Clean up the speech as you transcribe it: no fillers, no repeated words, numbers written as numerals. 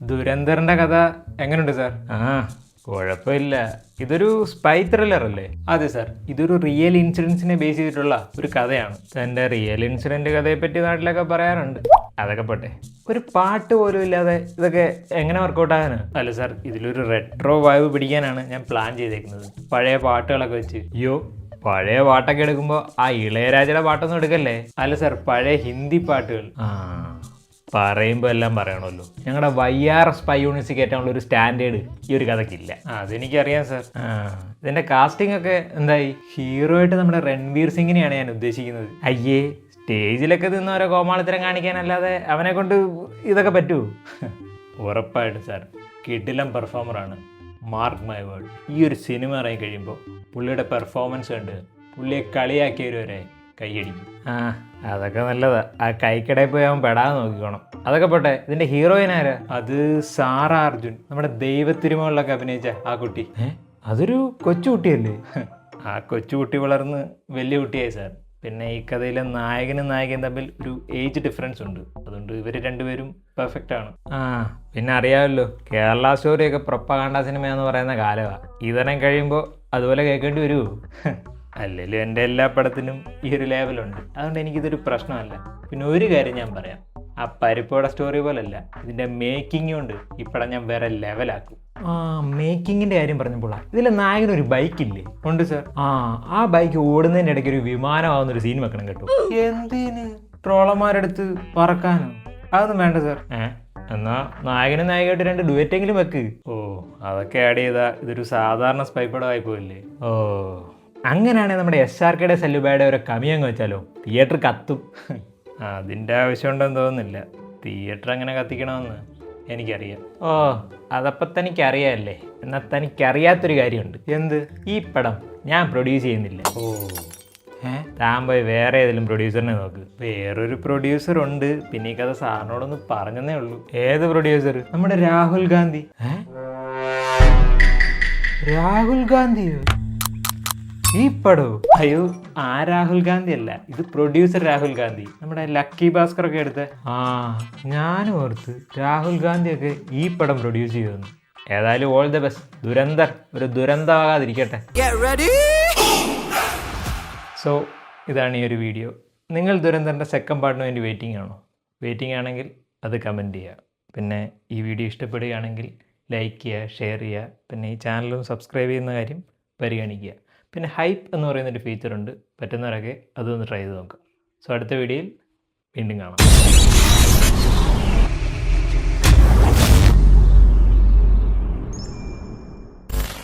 ദുരന്തറിന്റെ കഥ എങ്ങനെയുണ്ട് സാർ? കുഴപ്പമില്ല. ഇതൊരു സ്പൈ ത്രില്ലർ അല്ലേ? അതെ സാർ, ഇതൊരു റിയൽ ഇൻസിഡൻസിനെ ബേസ് ചെയ്തിട്ടുള്ള ഒരു കഥയാണ്. തൻ്റെ റിയൽ ഇൻസിഡന്റ് കഥയെ പറ്റി നാട്ടിലൊക്കെ പറയാറുണ്ട്. അതൊക്കെ പോട്ടെ, ഒരു പാട്ട് പോലും ഇല്ലാതെ ഇതൊക്കെ എങ്ങനെ വർക്കൗട്ട് ആകാനാ? അല്ല സാർ, ഇതിലൊരു റെട്രോ വൈബ് പിടിക്കാനാണ് ഞാൻ പ്ലാൻ ചെയ്തേക്കുന്നത്, പഴയ പാട്ടുകളൊക്കെ വെച്ച്. അയ്യോ, പഴയ പാട്ടൊക്കെ എടുക്കുമ്പോൾ ആ ഇളയരാജയുടെ പാട്ടൊന്നും എടുക്കല്ലേ? അല്ല സാർ, പഴയ ഹിന്ദി പാട്ടുകൾ. പറയുമ്പോൾ എല്ലാം പറയണമല്ലോ. ഞങ്ങളുടെ YR സ്പൈ യൂണിവേഴ്സിറ്റി കയറ്റാനുള്ള ഒരു സ്റ്റാൻഡേർഡ് ഈ ഒരു കഥയ്ക്കില്ല. അതെനിക്കറിയാം സാർ. ഇതിൻ്റെ കാസ്റ്റിംഗ് ഒക്കെ എന്തായി? ഹീറോ ആയിട്ട് നമ്മുടെ രൺവീർ സിംഗിനെയാണ് ഞാൻ ഉദ്ദേശിക്കുന്നത്. അയ്യേ, സ്റ്റേജിലൊക്കെ നിന്ന് ഓരോ കോമാളിത്തരം കാണിക്കാനല്ലാതെ അവനെ കൊണ്ട് ഇതൊക്കെ പറ്റുമോ? ഉറപ്പായിട്ടും സാർ, കിടിലം പെർഫോമറാണ്. Mark my word. ഈ ഒരു സിനിമ ഇറങ്ങി കഴിയുമ്പോൾ പുള്ളിയുടെ പെർഫോമൻസ് കണ്ട് പുള്ളിയെ കളിയാക്കിയവരെ കൈയടിക്കും. അതൊക്കെ നല്ലതാ. ആ കൈക്കടയിൽ പോയി അവൻ പെടാതെ നോക്കിക്കോണം. അതൊക്കെ പോട്ടെ, ഇതിന്റെ ഹീറോയിൻ ആരാ? അത് സാറ അർജുൻ, നമ്മുടെ ദൈവത്തിരുമകളിലൊക്കെ അഭിനയിച്ച ആ കുട്ടി. അതൊരു കൊച്ചുകുട്ടിയല്ലേ? ആ കൊച്ചുകുട്ടി വളർന്ന് വലിയ കുട്ടിയായി സാർ. പിന്നെ ഈ കഥയിലെ നായകനും നായികയും തമ്മിൽ ഒരു ഏജ് ഡിഫറൻസ് ഉണ്ട്, അതുകൊണ്ട് ഇവർ രണ്ടുപേരും പെർഫെക്റ്റ് ആണ്. പിന്നെ അറിയാമല്ലോ, കേരള സ്റ്റോറിയൊക്കെ പ്രൊപ്പഗാണ്ട സിനിമയെന്ന് പറയുന്ന കാലമാണ്. ഇതരം കഴിയുമ്പോൾ അതുപോലെ കേൾക്കേണ്ടി വരുമോ? അല്ലെങ്കിലും എൻ്റെ എല്ലാ പടത്തിനും ഈ ഒരു ലെവലുണ്ട്, അതുകൊണ്ട് എനിക്കിതൊരു പ്രശ്നമല്ല. പിന്നെ ഒരു കാര്യം ഞാൻ പറയാം, ആ പരിപ്പോടെ സ്റ്റോറി പോലല്ല, ഇതിൻ്റെ മേക്കിംഗ് കൊണ്ട് ഈ പടം ഞാൻ വേറെ ലെവലാക്കും. മേക്കിങ്ങിൻ്റെ കാര്യം പറഞ്ഞപ്പോൾ ഇതിലെ നായകനൊരു ബൈക്കില്ലേ? ഉണ്ട് സാർ. ആ ബൈക്ക് ഓടുന്നതിൻ്റെ ഇടയ്ക്ക് ഒരു വിമാനമാവുന്നൊരു സീൻ വെക്കണം കേട്ടോ. എന്തിന്? ട്രോളന്മാരെടുത്ത് പറക്കാനോ? അതൊന്നും വേണ്ട സാർ. എന്നാ നായകനും നായികയായിട്ട് 2 ഡുവറ്റെങ്കിലും വെക്ക്. അതൊക്കെ ആഡ് ചെയ്താൽ ഇതൊരു സാധാരണ സ്പൈ പടമായി പോയില്ലേ? അങ്ങനെയാണെങ്കിൽ നമ്മുടെ SRKയുടെ സെല്ലുബായുടെ ഒരു കമിയങ്ങ് വെച്ചാലോ? തിയേറ്റർ കത്തും. അതിൻ്റെ ആവശ്യമുണ്ടെന്ന് തോന്നുന്നില്ല. തിയേറ്റർ അങ്ങനെ കത്തിക്കണമെന്ന് എനിക്കറിയാം. അതപ്പം തനിക്കറിയാമല്ലേ? എന്നാൽ തനിക്കറിയാത്തൊരു കാര്യമുണ്ട്. എന്ത്? ഈ പടം ഞാൻ പ്രൊഡ്യൂസ് ചെയ്യുന്നില്ല. താൻ പോയി വേറെ ഏതെങ്കിലും പ്രൊഡ്യൂസറിനെ നോക്ക്. വേറൊരു പ്രൊഡ്യൂസർ ഉണ്ട്, പിന്നെ ഈ കഥ സാറിനോടൊന്ന് പറഞ്ഞതേ ഉള്ളൂ. ഏത് പ്രൊഡ്യൂസർ? നമ്മുടെ രാഹുൽ ഗാന്ധി. രാഹുൽ ഗാന്ധിയോ? ഈ പടോ? അയ്യോ, ആ രാഹുൽ ഗാന്ധി അല്ല, ഇത് പ്രൊഡ്യൂസർ രാഹുൽ ഗാന്ധി, നമ്മുടെ ലക്കി ഭാസ്കർ ഒക്കെ എടുത്ത്. ഞാനും ഓർത്ത് രാഹുൽ ഗാന്ധിയൊക്കെ ഈ പടം പ്രൊഡ്യൂസ് ചെയ്യുന്നു. ഏതായാലും ഓൾ ദ ബെസ്റ്റ്. ദുരന്തർ ഒരു ദുരന്തമാകാതിരിക്കട്ടെ. സോ ഇതാണ് ഈ ഒരു വീഡിയോ. നിങ്ങൾ ദുരന്തറിൻ്റെ സെക്കൻഡ് പാർട്ടിന് വേണ്ടി വെയിറ്റിംഗ് ആണെങ്കിൽ അത് കമൻറ്റ് ചെയ്യുക. പിന്നെ ഈ വീഡിയോ ഇഷ്ടപ്പെടുകയാണെങ്കിൽ ലൈക്ക് ചെയ്യുക, ഷെയർ ചെയ്യുക. പിന്നെ ഈ ചാനലും സബ്സ്ക്രൈബ് ചെയ്യുന്ന കാര്യം പരിഗണിക്കുക. പിന്നെ ഹൈപ്പ് എന്ന് പറയുന്നൊരു ഫീച്ചറുണ്ട്, പറ്റുന്നവരൊക്കെ അതൊന്ന് ട്രൈ ചെയ്ത് നോക്കുക. സോ അടുത്ത വീഡിയോയിൽ വീണ്ടും കാണാം.